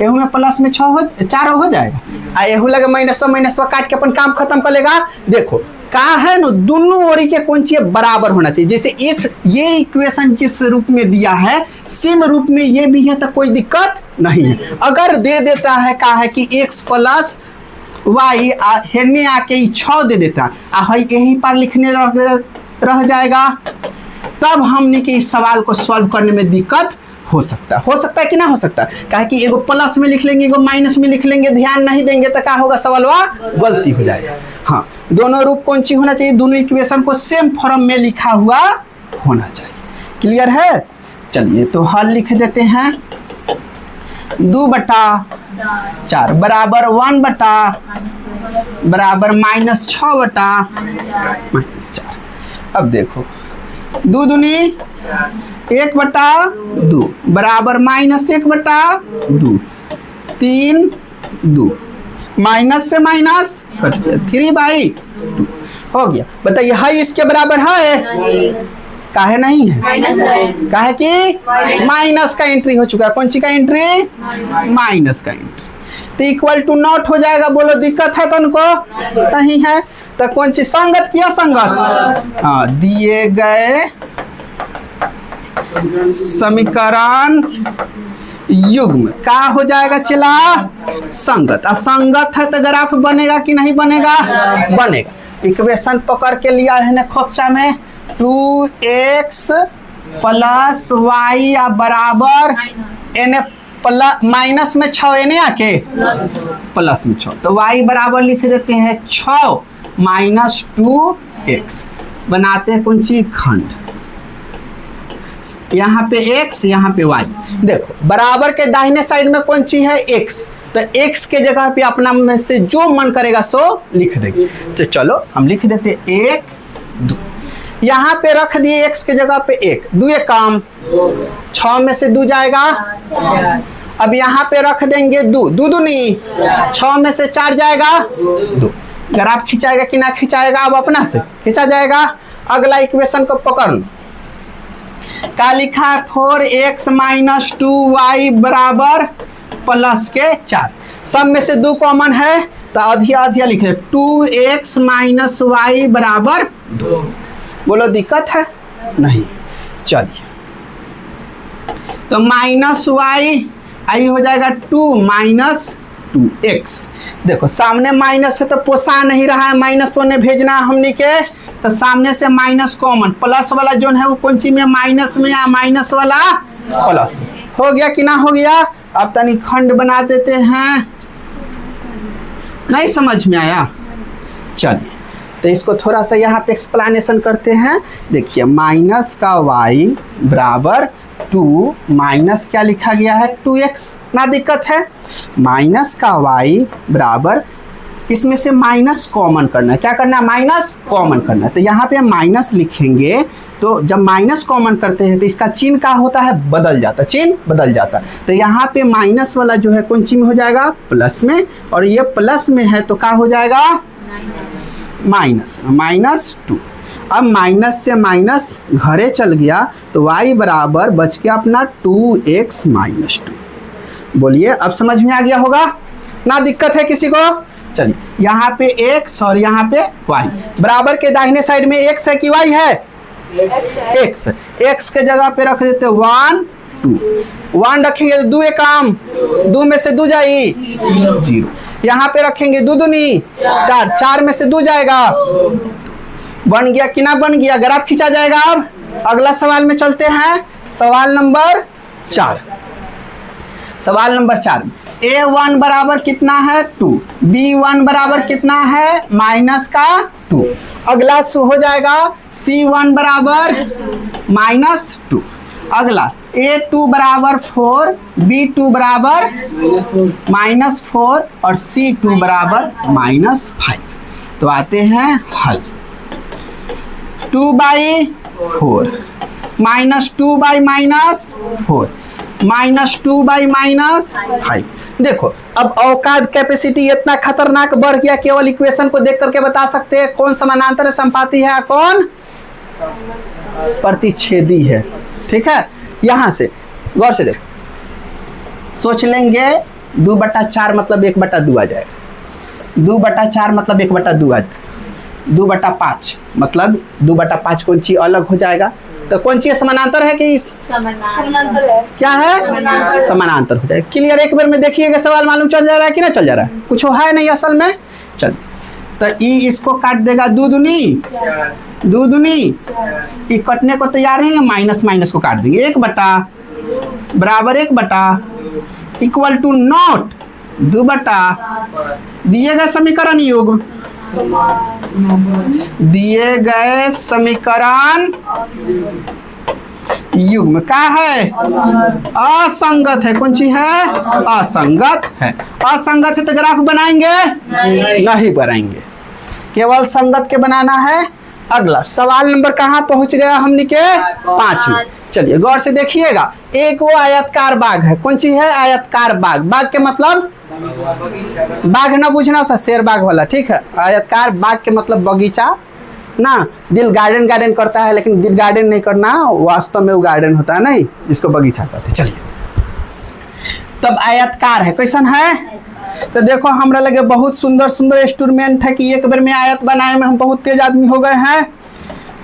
एहू में प्लस में 4 हो जाएगा, आ एहू लगे माइनस काट के अपन काम खत्म कर लेगा। देखो कहा है ना, दोनों ओरी के कौन चीज बराबर होना चाहिए। जैसे ये इक्वेशन जिस रूप में दिया है सेम रूप में ये भी है, तो कोई दिक्कत नहीं है। अगर दे देता है कहा है कि x प्लस वाई हेरने आके 6 दे देता है, यही पर लिखने रह जाएगा, तब हमने के इस सवाल को सॉल्व करने में दिक्कत हो सकता है कि ना हो सकता है। कहा कि एगो प्लस में लिख लेंगे, एगो माइनस में लिख लेंगे, ध्यान नहीं देंगे तो क्या होगा, सवालवा गलती हो जाएगा। हाँ दोनों रूप कौन सी होना चाहिए, दोनों इक्वेशन को सेम फॉर्म में लिखा हुआ होना चाहिए। क्लियर है? चलिए तो हल लिख देते हैं। 2/4 बराबर 1/, बराबर -6/-4। अब देखो 2 दूनी 1/2 बराबर -1/2, 3 2 माइनस से माइनस 3/2 हो गया। बताइए है इसके बराबर है? काहे नहीं है? काहे कि माइनस का एंट्री हो चुका है। कौन सी का एंट्री? माइनस का एंट्री। तो इक्वल टू नॉट हो जाएगा। बोलो दिक्कत है तुमको? नहीं है। तो कौन सी संगत किया? संगत। हाँ दिए गए समीकरण युग्म का हो जाएगा चला संगत। असंगत है तो ग्राफ बनेगा कि नहीं बनेगा? बनेगा। इक्वेशन पकड़ के लिया है ना खोपचा में, 2x प्लस वाई बराबर एन माइनस में 6 एने आके प्लस में 6, तो y बराबर लिख देते हैं 6 -2x। बनाते हैं कौन सी खंड, यहाँ पे x यहाँ पे y। देखो बराबर के दाहिने साइड में कौन सी है? x, तो x के जगह पे अपना में से जो मन करेगा सो लिख देंगे। तो चलो हम लिख देते 1 2, यहाँ पे रख दिए x के जगह पे 1 2 एक काम, 6 में से 2 जाएगा। अब यहाँ पे रख देंगे 2 2 दूनी 6 में से 4 जाएगा 2। ग्राफ खिंचाएगा कि ना खिंचाएगा? अब अपना से खिंचा जाएगा। अगला इक्वेशन को पकड़ लो। क्या लिखा है? 4x - 2y बराबर प्लस के 4। सब में से 2 कॉमन है तो आधिया लिखे 2x - y बराबर 2। बोलो दिक्कत है? नहीं। चलिए तो -y आई हो जाएगा 2 - 2x। देखो सामने माइनस है तो पोसा नहीं रहा है, माइनस होने भेजना हमने के, तो सामने से माइनस कॉमन, प्लस वाला जो है वो कौन सी में? माइनस में, या माइनस वाला प्लस। हो गया कि ना हो गया? अब तनी खंड बना देते हैं। नहीं समझ में आया? चलिए तो इसको थोड़ा सा यहाँ पे एक्सप्लेनेशन करते हैं। देखिए माइनस का y बराबर 2 माइनस क्या लिखा गया है 2x, ना दिक्कत है। माइनस का y बराबर, इसमें से माइनस कॉमन करना है। क्या करना है? माइनस कॉमन करना है। तो यहाँ पे हम माइनस लिखेंगे, तो जब माइनस कॉमन करते हैं तो इसका चिन्ह क्या होता है? बदल जाता है, चिन्ह बदल जाता है। तो यहाँ पे माइनस वाला जो है कौन चिन्ह हो जाएगा? प्लस में, और ये प्लस में है तो क्या हो जाएगा? माइनस, -2। अब माइनस से माइनस घरे चल गया तो y बराबर बच गया अपना 2x - 2। बोलिए अब समझ में आ गया होगा ना? दिक्कत है किसी को? चलिए यहाँ पे x और यहाँ पे y, बराबर के दाहिने साइड में x है कि y है? x के जगह पे रख देते 1 2, 1 रखेंगे 2 काम, 2 में से 2 जाई 0। यहाँ पे रखेंगे 2 दूनी 4, 4 में से 2 जाएगा। बन गया कि ना बन गया? ग्राफ खींचा जाएगा। अब अगला सवाल में चलते हैं। सवाल नंबर 4। सवाल नंबर 4 में a1 बराबर कितना है? 2, b1 बराबर कितना है? -2। अगला हो जाएगा c1 बराबर -2। अगला a2 बराबर 4, b2 बराबर -4 और c2 बराबर -5। तो आते हैं हल। 2/4 -2/-4 -2/-5। देखो अब औकात कैपेसिटी इतना खतरनाक बढ़ गया, केवल इक्वेशन को देख करके बता सकते हैं कौन समानांतर संपाती है, कौन प्रतिच्छेदी है। ठीक है, यहां से गौर से देख, सोच लेंगे 2/4 मतलब 1/2 आ जाएगा। 2/4 मतलब 1/2 आ जाएगा। 2/5 मतलब 2/5 कौन चीज अलग हो जाएगा। तो कौन चीज समानांतर है कि समानांतर है? क्या है? समानांतर हो जाएगा। क्लियर? एक बार में देखिएगा सवाल मालूम चल जा रहा है कि ना चल जा रहा है? कुछ है नहीं असल में। चल तो ई इसको काट देगा 2 दूनी 2 दूनी, ई कटने को तैयार है। माइनस माइनस को काट देंगे। 1/, बराबर 1/, इक्वल टू नॉट 2/। दिए गए समीकरण युग्म, दिए गए समीकरण युग्म क्या है? असंगत है। कौन सी है? असंगत है। असंगत है तो ग्राफ बनाएंगे? नहीं बनाएंगे, केवल संगत के बनाना है। अगला सवाल नंबर कहाँ पहुंच गया हमने के? 5 में। चलिए गौर से देखिएगा। एक वो आयतकार बाग है। कौन सी है? आयतकार बाग। बाग के मतलब बाग ना बुझना सा, शेर बाग वाला। ठीक है, आयतकार बाग के मतलब बगीचा ना। दिल गार्डन गार्डन करता है, लेकिन दिल गार्डन नहीं करना, वास्तव में वो गार्डन होता है नहीं, इसको बगीचा कहते हैं। चलिए तब आयतकार है। कैसन है? तो देखो हमरा लगे बहुत सुंदर सुंदर इंस्ट्रूमेंट है कि एक बार में आयत बनाए में हम बहुत तेज आदमी हो गए हैं।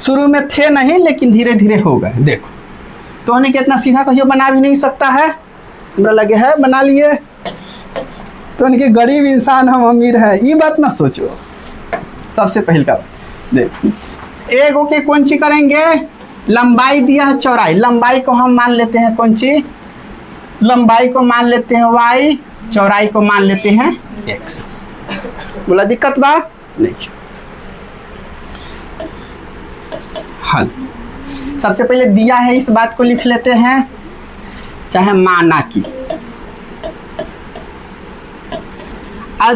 शुरू में थे नहीं, लेकिन धीरे धीरे हो गए। देखो तो हमें कितना सीधा कहियो बना भी नहीं सकता है, हमरा लगे है बना लिए। तो उनके गरीब इंसान हम अमीर है, ये बात ना सोचो। सबसे पहले का देख, एगो के कौन सी करेंगे? लंबाई दिया है चौड़ाई, लंबाई को हम मान लेते हैं कौन सी? लंबाई को मान लेते हैं y, चौड़ाई को मान लेते हैं x। बोला दिक्कत बा? नहीं। हल सबसे पहले दिया है, इस बात को लिख लेते हैं, चाहे माना की।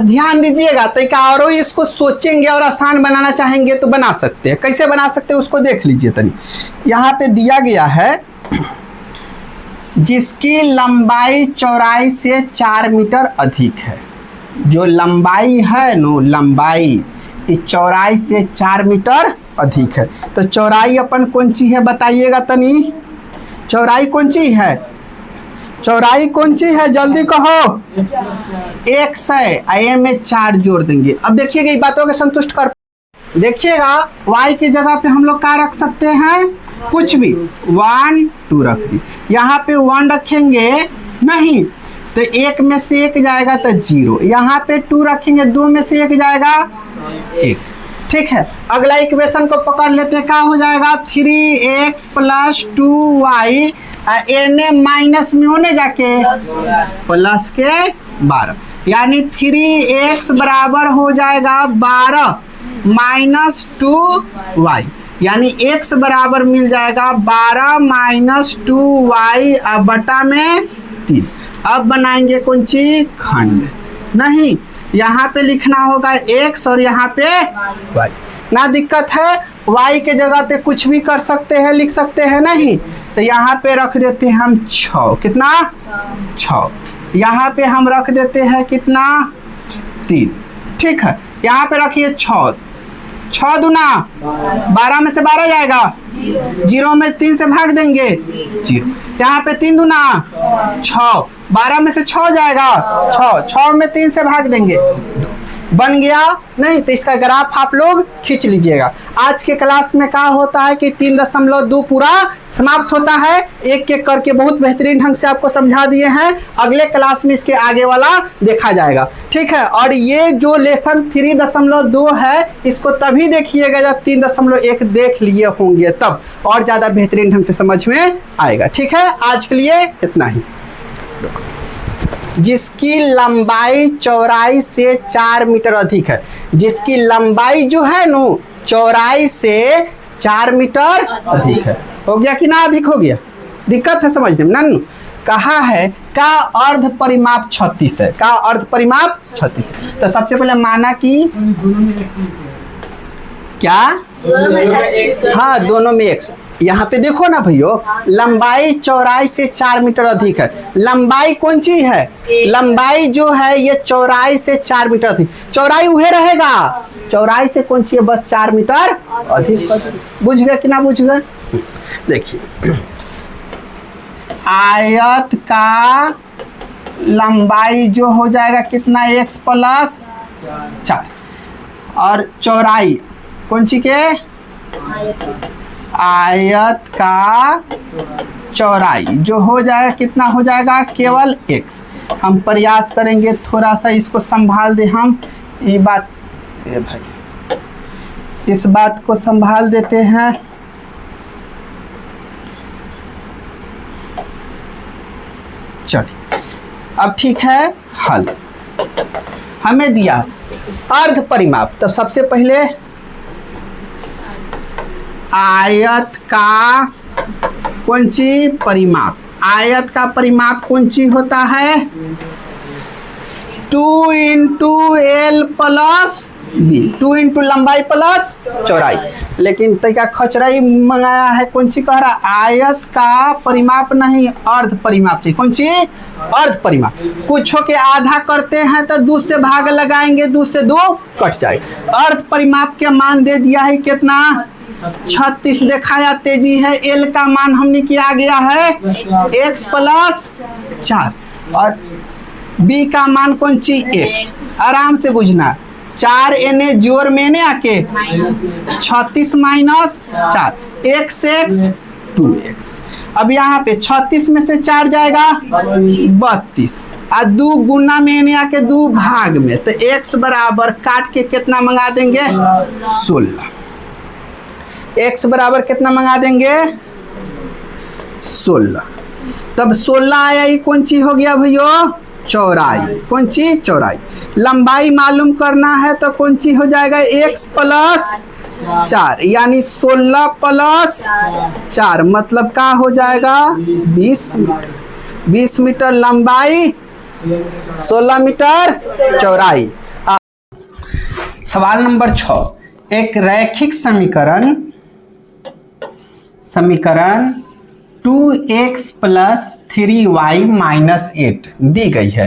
ध्यान दीजिएगा तो क्या और इसको सोचेंगे और आसान बनाना चाहेंगे तो बना सकते हैं। कैसे बना सकते हैं उसको देख लीजिए तनी। यहाँ पे दिया गया है जिसकी लंबाई चौड़ाई से 4 मीटर अधिक है। जो लंबाई है नो, लंबाई इस चौड़ाई से 4 मीटर अधिक है। तो चौड़ाई अपन कौन सी है बताइएगा तनी? चौड़ाई कौन सी है? चौड़ाई कौन सी है? जल्दी कहो। x है, a में 4 जोड़ देंगे। अब देखिएगा ये बातों के संतुष्ट कर। देखिएगा y की जगह पे हम लोग क्या रख सकते हैं? कुछ भी। 1 2 रख दी। यहाँ पे 1 रखेंगे नहीं तो 1 में से 1 जाएगा तो 0। यहाँ पे 2 रखेंगे, 2 में से 1 जाएगा 1। ठीक है, अगला इक्वेशन को पकड़ लेते हैं। क्या हो जाएगा? 3x + 2y एने माइनस में होने जाके प्लस के 12, यानी 3x बराबर हो जाएगा 12 माइनस 2y, यानी x बराबर मिल जाएगा 12 माइनस 2y बटा में 3। अब बनाएंगे कौन सी खंड, नहीं यहाँ पे लिखना होगा x और यहाँ पे y, ना दिक्कत है। y के जगह पे कुछ भी कर सकते हैं, लिख सकते हैं, नहीं तो यहाँ पे रख देते हैं हम 6, कितना 6, यहाँ पे हम रख देते हैं कितना 3, ठीक है। यहाँ पे रखिए 6, 6 दूना 12 में से 12 जाएगा, 0 में 3 से भाग देंगे 0, यहाँ पे 3 दूना 6, 12 में से 6 जाएगा 6, 6 में 3 से भाग देंगे, बन गया। नहीं तो इसका ग्राफ आप लोग खींच लीजिएगा। आज के क्लास में क्या होता है कि 3.2 पूरा समाप्त होता है, एक एक करके बहुत बेहतरीन ढंग से आपको समझा दिए हैं। अगले क्लास में इसके आगे वाला देखा जाएगा, ठीक है। और ये जो लेसन 3.2 है इसको तभी देखिएगा जब 3.1 देख लिए होंगे, तब और ज़्यादा बेहतरीन ढंग से समझ में आएगा, ठीक है। आज के लिए इतना ही। जिसकी लंबाई चौड़ाई से 4 मीटर अधिक है, जिसकी लंबाई जो है नो चौड़ाई से 4 मीटर अधिक है, हो गया कि ना अधिक हो गया, दिक्कत है समझने में ना। कहा है का अर्ध परिमाप 36 है, का अर्ध परिमाप 36 है। तो सबसे पहले माना कि क्या, हाँ दोनों में x। यहाँ पे देखो ना भैया, लंबाई चौड़ाई से 4 मीटर अधिक है, लंबाई कौन सी है, लंबाई जो है ये चौड़ाई से 4 मीटर अधिक, चौड़ाई वह रहेगा, चौड़ाई से कौन सी है बस 4 मीटर अधिक। बुझ गए कि ना बुझ गए। देखिए आयत का लंबाई जो हो जाएगा कितना x प्लस 4, और चौड़ाई कौन सी के, आयत का चौड़ाई जो हो जाएगा कितना हो जाएगा केवल x। हम प्रयास करेंगे थोड़ा सा इसको संभाल दे, हम ये बात भाई इस बात को संभाल देते हैं। चलिए अब ठीक है, हल हमें दिया अर्ध परिमाप। तब सबसे पहले आयत का कौन सी परिमाप, आयत का परिमाप कौन सी होता है 2 into L plus B, 2 into लंबाई प्लस चौड़ाई। लेकिन तैका खचराई मंगाया है, कौन सी कह रहा, आयत का परिमाप नहीं अर्ध परिमाप चाहिए, कौन सी अर्ध परिमाप। कुछ के आधा करते हैं तो 2 से भाग लगाएंगे, 2 से 2 कट जाएगा। अर्ध परिमाप के मान दे दिया है कितना 36 दिखाया, तेजी है। एल का मान हमने किया गया है x प्लस 4 और b का मान कौन सी x। आराम से बुझना, 4 एने जोर में ने आके 36 माइनस 4 x 2x। अब यहाँ पे 36 में से 4 जाएगा 32 और 2 गुना में ने आके 2 भाग में, तो x बराबर काट के कितना मंगा देंगे 16। x बराबर कितना मंगा देंगे 16। तब 16 आया, ये कौन सी हो गया भैया चौड़ाई, कौन सी चौड़ाई। लंबाई मालूम करना है तो कौन सी हो जाएगा x प्लस 4, यानी 16 प्लस 4 मतलब क्या हो जाएगा 20 मीटर लंबाई, 16 मीटर चौड़ाई। सवाल नंबर 6, एक रैखिक समीकरण 2x प्लस 3y माइनस 8 दी गई है।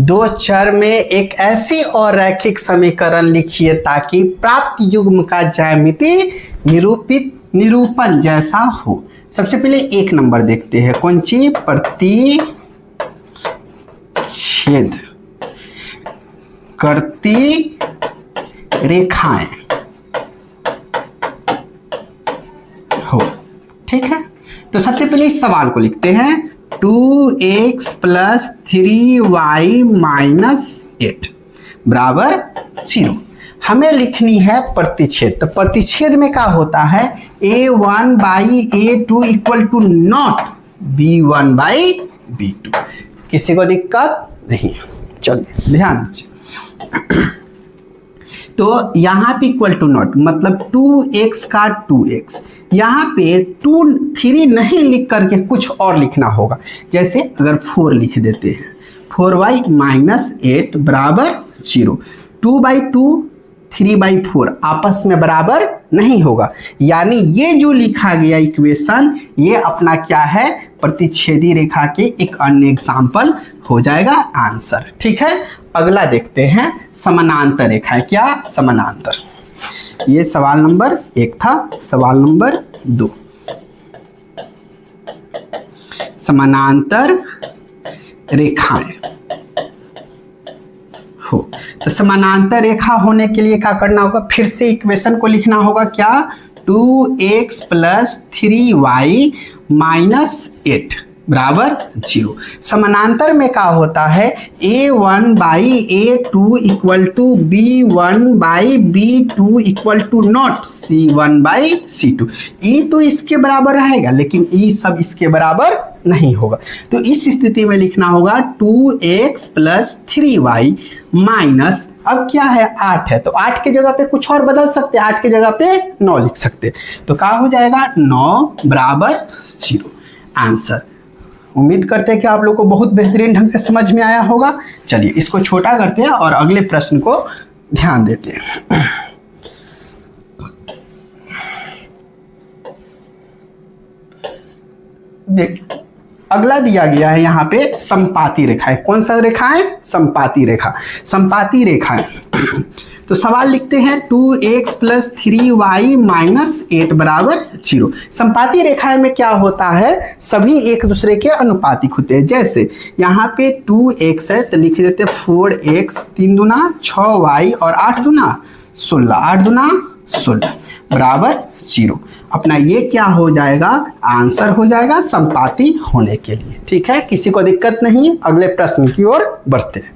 2 चर में एक ऐसी और रैखिक समीकरण लिखिए ताकि प्राप्त युग्म का ज्यामिति निरूपण जैसा हो। सबसे पहले 1 नंबर देखते हैं, कौन सी प्रतिच्छेद करती रेखाएं हो, ठीक है। तो सबसे पहले इस सवाल को लिखते हैं 2x प्लस 3y माइनस 8 बराबर 0। हमें लिखनी है प्रतिच्छेद। तो प्रतिच्छेद में क्या होता है a1 by a2 equal to not b1/b2। किसी को दिक्कत नहीं है? चलिए ध्यान दीजिए। तो यहाँ पे इक्वल टू नॉट मतलब 2x का 2x, यहाँ पे 3 नहीं लिख करके कुछ और लिखना होगा। जैसे अगर 4 लिख देते हैं, 4y - 8 बराबर 0। 2/2 3/4 आपस में बराबर नहीं होगा, यानी ये जो लिखा गया इक्वेशन ये अपना क्या है, प्रतिच्छेदी रेखा के एक अन्य एग्जाम्पल हो जाएगा आंसर। ठीक है, अगला देखते हैं समानांतर रेखाएं। क्या समानांतर, ये सवाल नंबर 1 था। सवाल नंबर 2, समानांतर रेखाएं हो। तो समानांतर रेखा होने के लिए क्या करना होगा, फिर से इक्वेशन को लिखना होगा। क्या, 2x + 3y - 8 बराबर 0। समानांतर में क्या होता है, a1/a2 = b1/b2 = नॉट c1/c2। ई तो इसके बराबर रहेगा लेकिन ई सब इसके बराबर नहीं होगा। तो इस स्थिति में लिखना होगा 2x + 3y माइनस, अब क्या है 8 है तो 8 की जगह पे कुछ और बदल सकते हैं, 8 की जगह पे 9 लिख सकते हैं। तो क्या हो जाएगा 9 बराबर 0 आंसर। उम्मीद करते हैं कि आप लोग को बहुत बेहतरीन ढंग से समझ में आया होगा। चलिए इसको छोटा करते हैं और अगले प्रश्न को ध्यान देते हैं। देख, अगला दिया गया है यहाँ पे संपाती रेखाएं। कौन सा रेखा है, संपाती रेखा। संपाती रेखाएं तो सवाल लिखते हैं 2x + 3y - 8 बराबर 0। संपाती रेखाएं में क्या होता है, सभी एक दूसरे के अनुपातिक होते हैं। जैसे यहाँ पे 2x है तो लिख देते 4x, 3 दूना 6y और 8 दूना 16, 8 दूना 16 बराबर 0। अपना ये क्या हो जाएगा, आंसर हो जाएगा संपाती होने के लिए। ठीक है, किसी को दिक्कत नहीं। अगले प्रश्न की ओर बढ़ते हैं।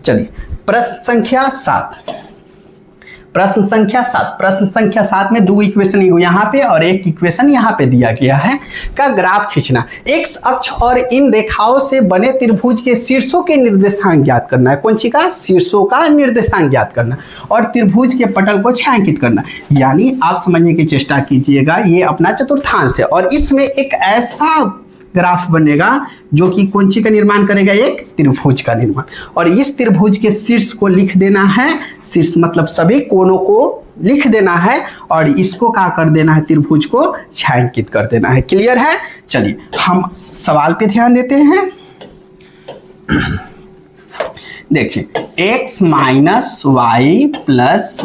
चलिए प्रश्न संख्या 7। प्रश्न संख्या 7, प्रश्न संख्या 7 में 2 इक्वेशन यहाँ पे और एक इक्वेशन यहाँ पे दिया गया है का ग्राफ खींचना। एक्स अक्ष और इन रेखाओं से बने त्रिभुज के शीर्षों के निर्देशांक ज्ञात करना है। कौन सी का, शीर्षों का निर्देशांक ज्ञात करना और त्रिभुज के पटल को छायांकित करना। यानी आप समझने की चेष्टा कीजिएगा, ये अपना चतुर्थांश है और इसमें एक ऐसा ग्राफ बनेगा जो कि कौन सी का निर्माण करेगा, एक त्रिभुज का निर्माण। और इस त्रिभुज के शीर्ष को लिख देना है, शीर्ष मतलब सभी कोनों को लिख देना है और इसको क्या कर देना है, त्रिभुज को छायांकित कर देना है। क्लियर है। चलिए हम सवाल पे ध्यान देते हैं। देखिए x - y +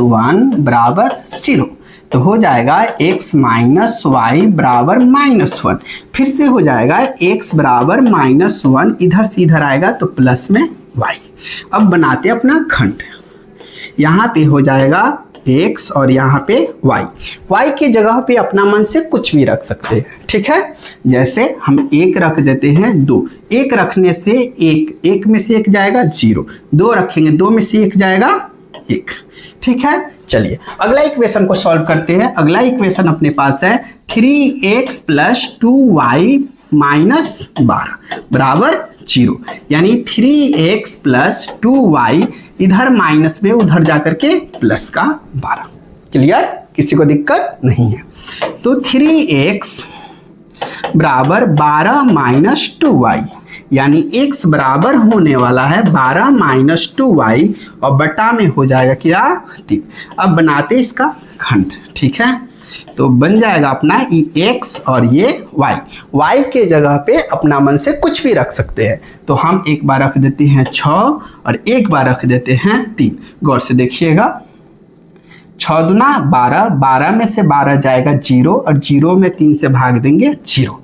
1 बराबर 0 तो हो जाएगा x - y बराबर -1। फिर से हो जाएगा x बराबर -1, इधर से इधर आएगा तो प्लस में y। अब बनाते अपना खंड, यहाँ पे हो जाएगा x और यहाँ पे y। y की जगह पे अपना मन से कुछ भी रख सकते हैं। ठीक है, जैसे हम 1 रख देते हैं 2, 1 रखने से 1 में से 1 जाएगा 0, 2 रखेंगे 2 में से 1 जाएगा 1। ठीक है, चलिए अगला इक्वेशन को सॉल्व करते हैं। अगला इक्वेशन अपने पास है 3x + 2y - 12 बराबर 0। यानी 3x + 2y इधर माइनस में उधर जाकर के प्लस का 12। क्लियर, किसी को दिक्कत नहीं है। तो 3x बराबर 12 - 2y यानी x बराबर होने वाला है 12 - 2y और बटा में हो जाएगा क्या 3। अब बनाते इसका खंड। ठीक है, तो बन जाएगा अपना ये x और ये y के जगह पे अपना मन से कुछ भी रख सकते हैं। तो हम एक बार रख देते हैं 6 और एक बार रख देते हैं 3। गौर से देखिएगा, 6 दूना 12, 12 में से 12 जाएगा 0 और 0 में 3 से भाग देंगे 0।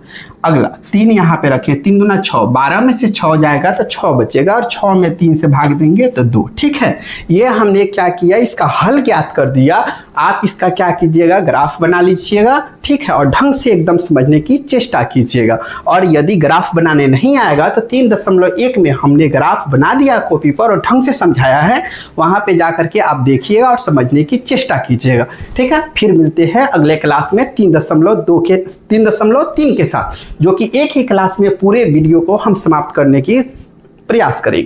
अगला 3 यहाँ पे रखें, 3 दूना 6, 12 में से 6 जाएगा तो 6 बचेगा और 6 में 3 से भाग देंगे तो 2। ठीक है, ये हमने क्या किया, इसका हल ज्ञात कर दिया। आप इसका क्या कीजिएगा, ग्राफ बना लीजिएगा। ठीक है, और ढंग से एकदम समझने की चेष्टा कीजिएगा। और यदि ग्राफ बनाने नहीं आएगा तो 3.1 में हमने ग्राफ बना दिया कॉपी पर और ढंग से समझाया है, वहां पे जाकर के आप देखिएगा और समझने की चेष्टा कीजिएगा। ठीक है, फिर मिलते हैं अगले क्लास में 3.3 के साथ। जो कि एक ही क्लास में पूरे वीडियो को हम समाप्त करने की प्रयास करेंगे।